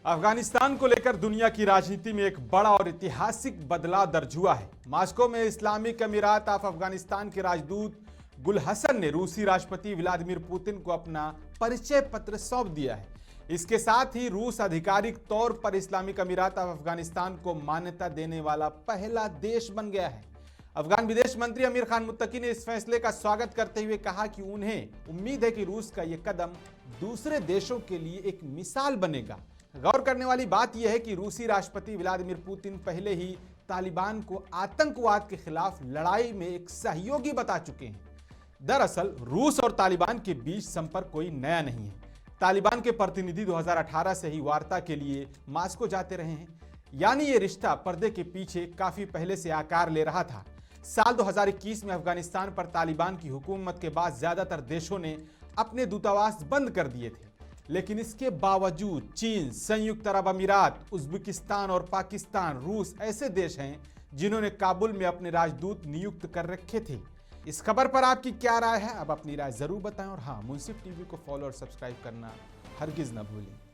अफगानिस्तान को लेकर दुनिया की राजनीति में एक बड़ा और ऐतिहासिक बदलाव दर्ज हुआ है। मास्को में इस्लामिक अमीरात ऑफ अफगानिस्तान के राजदूत गुल हसन ने रूसी राष्ट्रपति व्लादिमीर पुतिन को अपना परिचय पत्र सौंप दिया है। इसके साथ ही रूस आधिकारिक तौर पर इस्लामिक अमीरात ऑफ अफगानिस्तान को मान्यता देने वाला पहला देश बन गया है। अफगान विदेश मंत्री अमीर खान मुत्तकी ने इस फैसले का स्वागत करते हुए कहा कि उन्हें उम्मीद है कि रूस का यह कदम दूसरे देशों के लिए एक मिसाल बनेगा। गौर करने वाली बात यह है कि रूसी राष्ट्रपति व्लादिमीर पुतिन पहले ही तालिबान को आतंकवाद के खिलाफ लड़ाई में एक सहयोगी बता चुके हैं। दरअसल रूस और तालिबान के बीच संपर्क कोई नया नहीं है। तालिबान के प्रतिनिधि 2018 से ही वार्ता के लिए मास्को जाते रहे हैं, यानी ये रिश्ता पर्दे के पीछे काफी पहले से आकार ले रहा था। साल 2021 में अफगानिस्तान पर तालिबान की हुकूमत के बाद ज्यादातर देशों ने अपने दूतावास बंद कर दिए थे, लेकिन इसके बावजूद चीन, संयुक्त अरब अमीरात, उज्बेकिस्तान और पाकिस्तान, रूस ऐसे देश हैं जिन्होंने काबुल में अपने राजदूत नियुक्त कर रखे थे। इस खबर पर आपकी क्या राय है? अब अपनी राय जरूर बताएं और हाँ, मुंसिफ टीवी को फॉलो और सब्सक्राइब करना हरगिज न भूलें।